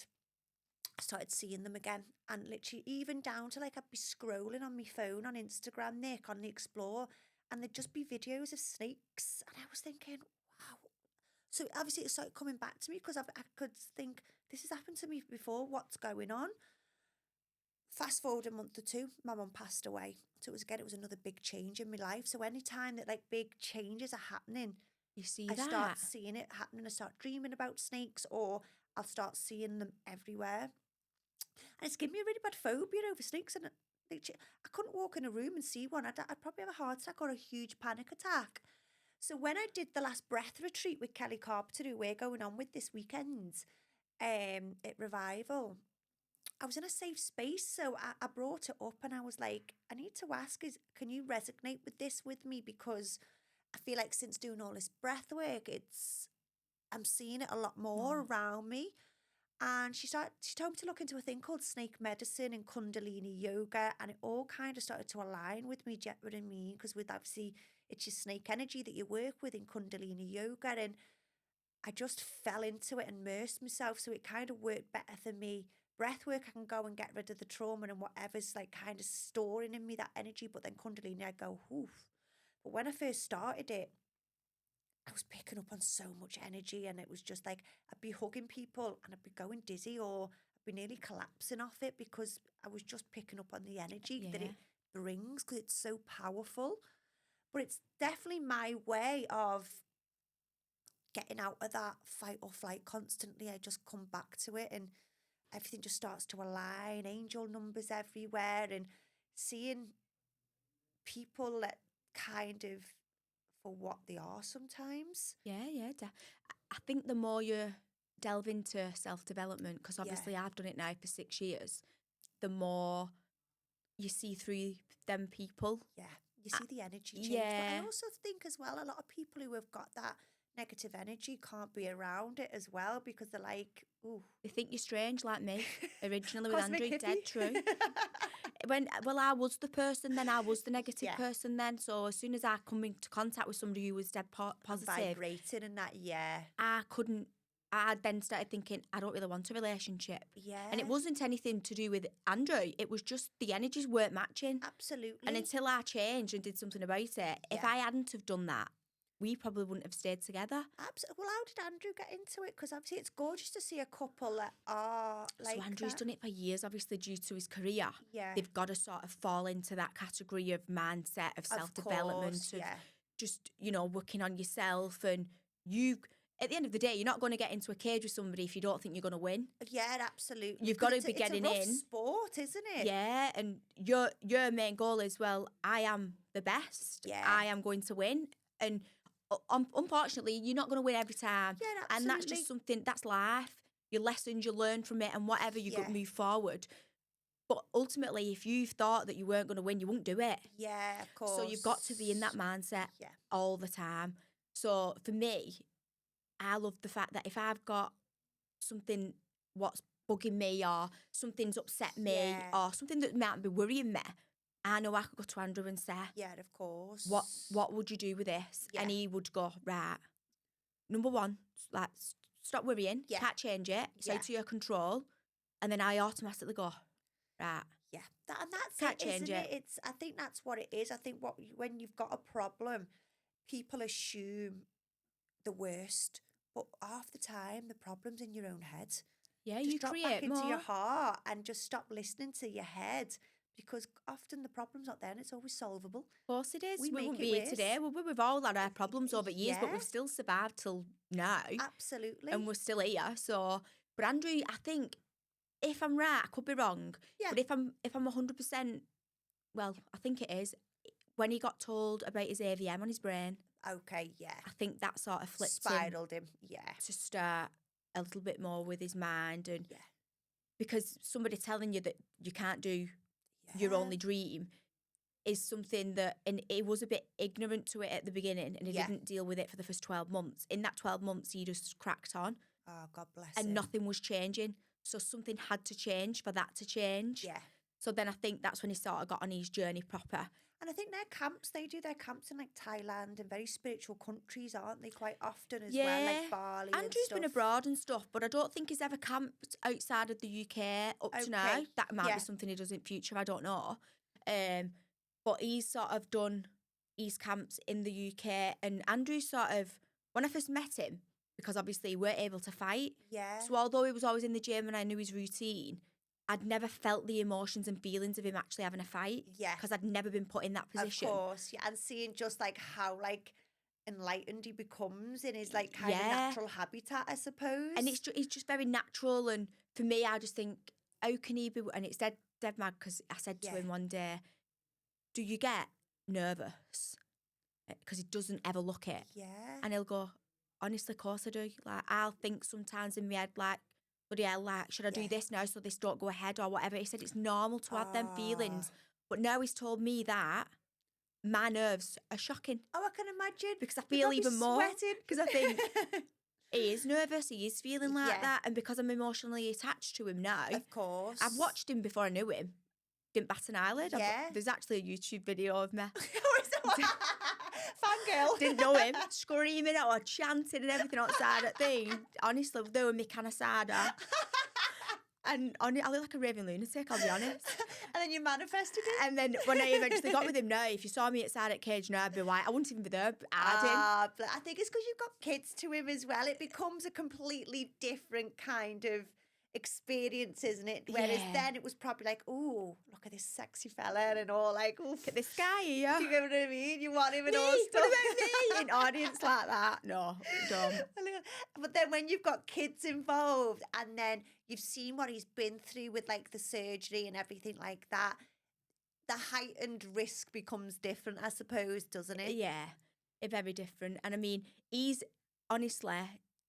I started seeing them again, and literally even down to like I'd be scrolling on my phone on Instagram, Nick, on the Explore, and there'd just be videos of snakes, and I was thinking, wow. So obviously it started coming back to me because I could think, this has happened to me before, what's going on? Fast forward a month or two, my mum passed away. So it was another big change in my life. So anytime that like big changes are happening, I start seeing it happening. I start dreaming about snakes, or I'll start seeing them everywhere. And it's given me a really bad phobia over snakes. And I couldn't walk in a room and see one. I'd probably have a heart attack or a huge panic attack. So when I did the last breath retreat with Kelly Carpenter, who we're going on with this weekend at Revival, I was in a safe space. So I brought it up and I was like, I need to ask, can you resonate with this with me? Because I feel like since doing all this breath work, I'm seeing it a lot more around me. And she told me to look into a thing called snake medicine and Kundalini yoga, and it all kind of started to align with me. Do you get what I mean? Because with obviously it's your snake energy that you work with in Kundalini yoga, and I just fell into it and immersed myself. So it kind of worked better for me. Breath work, I can go and get rid of the trauma and whatever's like kind of storing in me that energy. But then Kundalini, I go, oof. But when I first started it, I was picking up on so much energy, and it was just like I'd be hugging people and I'd be going dizzy, or I'd be nearly collapsing off it because I was just picking up on the energy that it brings, because it's so powerful. But it's definitely my way of getting out of that fight or flight constantly. I just come back to it and everything just starts to align, angel numbers everywhere, and seeing people that kind of for what they are sometimes. Yeah. I think the more you delve into self-development, because obviously I've done it now for 6 years, the more you see through them people. Yeah, you see the energy change. Yeah. But I also think as well, a lot of people who have got that negative energy can't be around it as well, because they're like, ooh. They think you're strange, like me, originally with Cosmic Andrew. hippie. Dead true. I was the person then, I was the negative person then. So as soon as I come into contact with somebody who was dead positive, vibrating and that, I then started thinking, I don't really want a relationship. Yeah. And it wasn't anything to do with Andrew. It was just the energies weren't matching. Absolutely. And until I changed and did something about it, if I hadn't have done that, we probably wouldn't have stayed together. Absolutely. Well, how did Andrew get into it? Because obviously it's gorgeous to see a couple that are like So Andrew's done it for years, obviously, due to his career. Yeah. They've got to sort of fall into that category of mindset, of self-development, of just, working on yourself. And at the end of the day, you're not going to get into a cage with somebody if you don't think you're going to win. Yeah, absolutely. You've got to 'Cause be getting it's a rough in. sport, isn't it? Yeah, and your main goal is, well, I am the best. Yeah. I am going to win. And unfortunately, you're not going to win every time. Yeah, And that's absolutely. just something, that's life. Your lessons you learn from it and whatever you Yeah. move forward. But ultimately, if you thought that you weren't going to win, you wouldn't do it. Yeah, of course. So you've got to be in that mindset Yeah. all the time. So for me, I love the fact that if I've got something what's bugging me or something's upset me Yeah. or something that might be worrying me, I know I could go to Andrew and say, Yeah, of course. what would you do with this? Yeah. And he would go, right, number one, like, stop worrying. Yeah. Can't change it. It's Yeah. out of your control. And then I automatically go, right. Yeah, and that's Can't it, change isn't it. it? I think that's what it is. I think when you've got a problem, people assume the worst, but half the time the problem's in your own head. Yeah, Just you drop back create into more. your heart and just stop listening to your head, because often the problem's not there and it's always solvable. Of course it is. We We make wouldn't it be here worse. today. We've all had our problems over years, but Yeah. we've still survived till now. Absolutely. And we're still here. So, but Andrew, I think if I'm right, I could be wrong. Yeah. But if I'm 100%, well, I think it is. When he got told about his AVM on his brain, Okay, yeah. I think that sort of flipped him Spiraled him. Yeah. to start a little bit more with his mind, and Yeah. because somebody telling you that you can't do your Yeah. only dream is something that, and he was a bit ignorant to it at the beginning, and he Yeah. didn't deal with it for the first 12 months. In that 12 months, he just cracked on, Oh, God bless and him. nothing was changing. So something had to change for that to change. Yeah. So then I think that's when he sort of got on his journey proper. And I think they do their camps in like Thailand and very spiritual countries, aren't they, quite often as well, like Bali and Andrew's stuff. been abroad and stuff, but I don't think he's ever camped outside of the UK up to now. Okay, That might yeah. be something he does in future, I don't know. But he's sort of done his camps in the UK, and Andrew sort of, when I first met him, because obviously we weren't able to fight, Yeah. so although he was always in the gym and I knew his routine, I'd never felt the emotions and feelings of him actually having a fight. Yeah. Because I'd never been put in that position. Of course, yeah. And seeing just like how like enlightened he becomes in his like kind of Yeah. natural habitat, I suppose. And it's just very natural. And for me, I just think, how can he be? And it's dead mad, because I said to Yeah. him one day, do you get nervous? Because he doesn't ever look it. Yeah. And he'll go, honestly, of course I do. Like, I'll think sometimes in my head, like, bloody hell, like, should I do Yeah. this now so this don't go ahead or whatever? He said it's normal to have them feelings. Ah. But now he's told me that, my nerves are shocking. Oh, I can imagine. Because I You're feel probably even more. sweating. Because I think he is nervous, he is feeling like Yeah. that. And because I'm emotionally attached to him now, Of course. I've watched him before I knew him. Didn't bat an eyelid. Yeah. There's actually a YouTube video of me. Fangirl. Didn't know him. Screaming or chanting and everything outside at thing. Honestly, they were me kind of sadder. And I look like a raving lunatic, I'll be honest. And then you manifested it. And then when I eventually got with him now, if you saw me outside at Cage now, I'd be like, I wouldn't even be there. I think it's because you've got kids to him as well. It becomes a completely different kind of experience, isn't it? Whereas Yeah. then it was probably like, ooh, look at this sexy fella, and all like, oof. Look at this guy here. Do you know what I mean? You want him and Me? all What stuff. about me? An audience like that? No, dumb. But then when you've got kids involved, and then you've seen what he's been through with like the surgery and everything like that, the heightened risk becomes different, I suppose, doesn't it? Yeah, very different. And I mean, he's honestly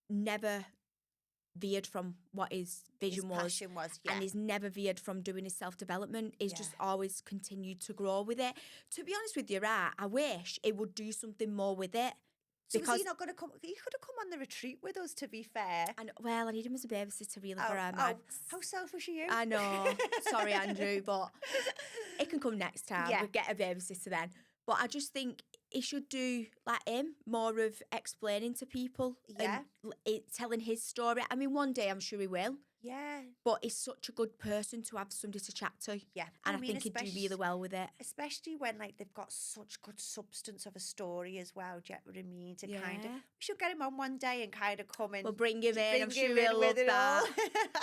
never veered from what his vision His passion was, yeah. and he's never veered from doing his self-development. He's just always continued to grow with it. To be honest with you, right, I wish it would do something more with it. So because is he not going to come? He could have come on the retreat with us, to be fair. and well, I need him as a babysitter really for our mags. How selfish are you? I know. Sorry, Andrew, but it can come next time. Yeah. We'll get a babysitter then. But I just think he should do, like him, more of explaining to people Yeah. and telling his story. I mean, one day I'm sure he will. Yeah. But he's such a good person to have somebody to chat to. Yeah. And I mean, think he'd do really well with it. Especially when like they've got such good substance of a story as well. Do you get what I mean? To kind of, Yeah. we should get him on one day and kind of come and We'll bring him in. I'm bring sure him in he'll with love it all. that.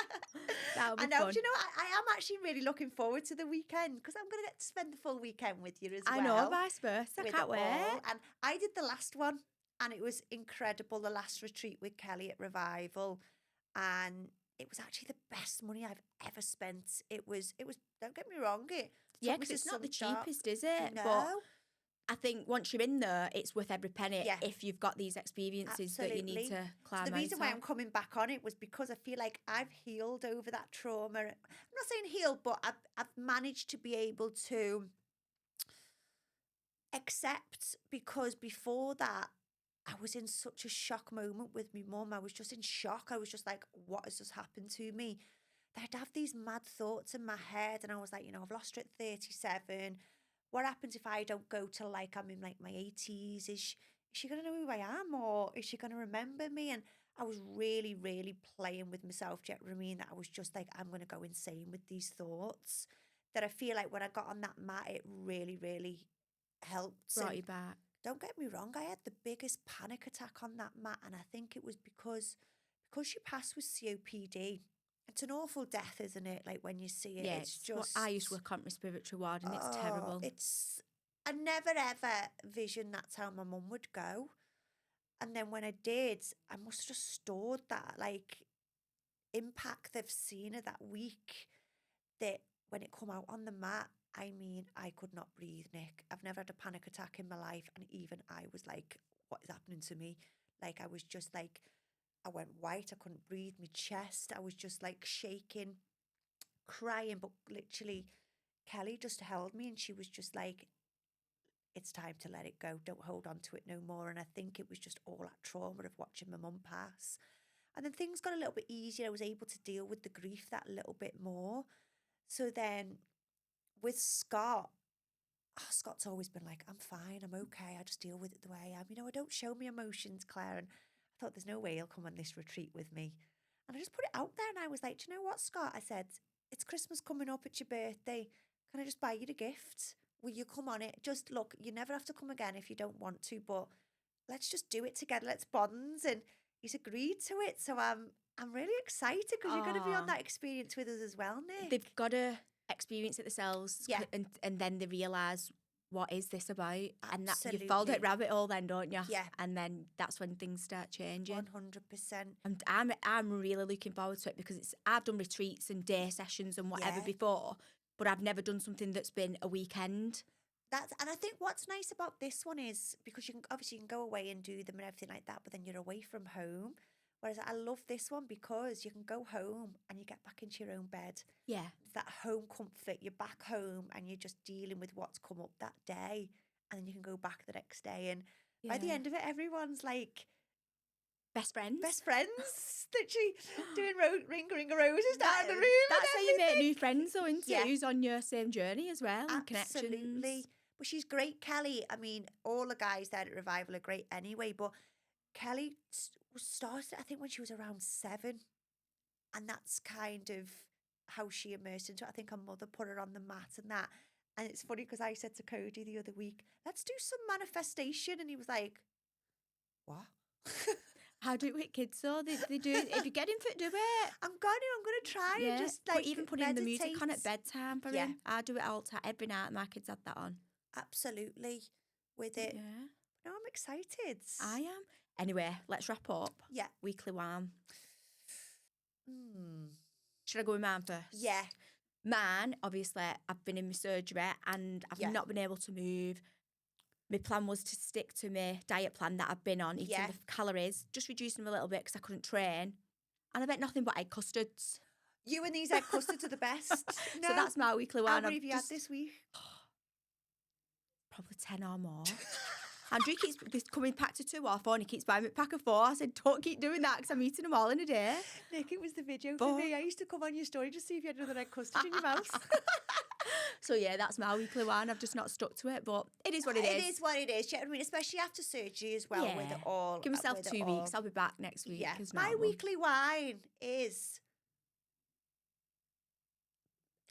That'll be I know. fun. Do you know? I am actually really looking forward to the weekend, because I'm going to get to spend the full weekend with you as well. I know, vice versa. with Can't it wait. all. And I did the last one. And it was incredible, the last retreat with Kelly at Revival. And it was actually the best money I've ever spent. It was, don't get me wrong, it Yeah, took me because to it's not the some dark. cheapest, is it? But No, I think once you're in there, it's worth every penny Yeah. if you've got these experiences that you need absolutely. to So climb the reason out why of. I'm coming back on it was because I feel like I've healed over that trauma. I'm not saying healed, but I've managed to be able to accept, because before that, I was in such a shock moment with my mum. I was just in shock. I was just like, what has just happened to me? That I'd have these mad thoughts in my head, and I was like, I've lost her at 37. What happens if I don't go till like I'm in like my 80s? Is she going to know who I am, or is she going to remember me? And I was really, really playing with myself. Do you know what I mean? That I was just like, I'm going to go insane with these thoughts. That I feel like when I got on that mat, it really, really helped. Brought And you back. don't get me wrong, I had the biggest panic attack on that mat, and I think it was because she passed with COPD. It's an awful death, isn't it? Like when you see it, Yeah, it's it's what I used to just work on respiratory ward, and it's terrible. it's I never ever visioned that's how my mum would go. And then when I did, I must have just stored that like impact they've seen her that week, that when it come out on the mat, I mean, I could not breathe, Nick. I've never had a panic attack in my life, and even I was like, what is happening to me? Like I was just like, I went white, I couldn't breathe, my chest, I was just like shaking, crying, but literally Kelly just held me and she was just like, it's time to let it go. Don't hold on to it no more. And I think it was just all that trauma of watching my mum pass. And then things got a little bit easier. I was able to deal with the grief that little bit more. So then with Scott, Scott's always been like, I'm fine, I'm okay, I just deal with it the way I am. I don't show my emotions, Claire. And I thought, there's no way he'll come on this retreat with me. And I just put it out there and I was like, do you know what, Scott? I said, it's Christmas coming up, it's your birthday. Can I just buy you a gift? Will you come on it? Just look, you never have to come again if you don't want to, but let's just do it together. Let's bond. And he's agreed to it. So I'm really excited because you're going to be on Aw. that experience with us as well, Nick. They've got to experience it themselves, Yeah. and then they realise, what is this about? And that you Absolutely. fall down rabbit hole then, don't you? Yeah. And then that's when things start changing. 100%. And I'm really looking forward to it, because I've done retreats and day sessions and whatever Yeah. before, but I've never done something that's been a weekend. And I think what's nice about this one is because you can go away and do them and everything like that, but then you're away from home. Whereas I love this one because you can go home and you get back into your own bed. Yeah. It's that home comfort. You're back home and you're just dealing with what's come up that day, and then you can go back the next day. And by the Yeah. end of it, everyone's like Best friends. literally doing ring a roses down the room. That's and how you make everything. new friends, though, isn't Yeah. it? Who's on your same journey as well, and Absolutely. connections. But she's great, Kelly. I mean, all the guys there at Revival are great anyway, but Kelly started, I think, when she was around 7. And that's kind of how she immersed into it. I think her mother put her on the mat and that. And it's funny because I said to Cody the other week, let's do some manifestation. And he was like, what? How do it with kids, though? They do it. If you get him fit, do it. I'm going to try and just like even putting the music on at meditate. bedtime for Yeah. him. I do it all the time. Every night my kids had that on. Absolutely. With it. Yeah. No, I'm excited. I am. Anyway, let's wrap up. Yeah. Weekly one. Mm. Should I go with mine first? Yeah. Mine, obviously, I've been in my surgery and I've not been able to move. My plan was to stick to my diet plan that I've been on, eating the calories, just reducing them a little bit because I couldn't train. And I bet nothing but egg custards. You and these egg custards are the best. No. So that's my weekly one. How many have you had this week? Probably 10 or more. Andrew keeps coming pack to 2 or 4 and he keeps buying me a pack of 4. I said, don't keep doing that because I'm eating them all in a day. Nick, it was the video for me. I used to come on your story to see if you had another egg custard in your mouth. So yeah, that's my weekly one. I've just not stuck to it, but it is what it is. It is what it is. Do you know what I mean? Especially after surgery as well, with it all. Give myself 2 weeks. I'll be back next week. Yeah. My weekly wine is...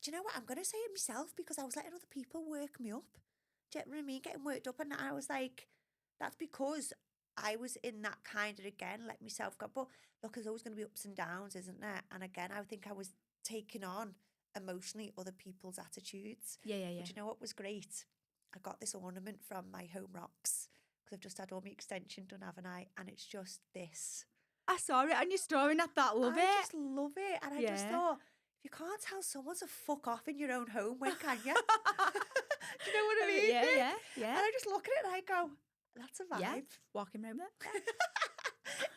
Do you know what? I'm going to say it myself because I was letting other people work me up. Do you know what I mean? Getting worked up, and I was like, that's because I was in that kind of, again, let myself go. But look, there's always going to be ups and downs, isn't there? And again, I think I was taking on emotionally other people's attitudes. Yeah. But you know what was great? I got this ornament from my Home Rocks because I've just had all my extension done, haven't I? And it's just this. I saw it on your story and I thought, love I it. just love it. And I just Yeah. thought, if you can't tell someone to fuck off in your own home, when can you? Do you know what I mean? Yeah. And I just look at it and I go, that's a vibe. Yeah. Walking around there. Yeah.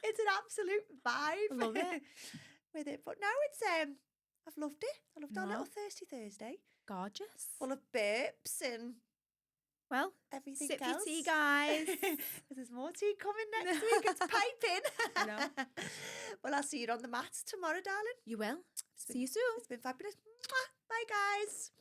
It's an absolute vibe. Love it. With it. But no, it's I've loved it. I loved our little Thirsty Thursday. Gorgeous. Full of burps and Well, everything sip else. your tea, guys. There's more tea coming next week. It's piping. I know. Well, I'll see you on the mat tomorrow, darling. You will. See you soon. It's been fabulous. Mwah. Bye, guys.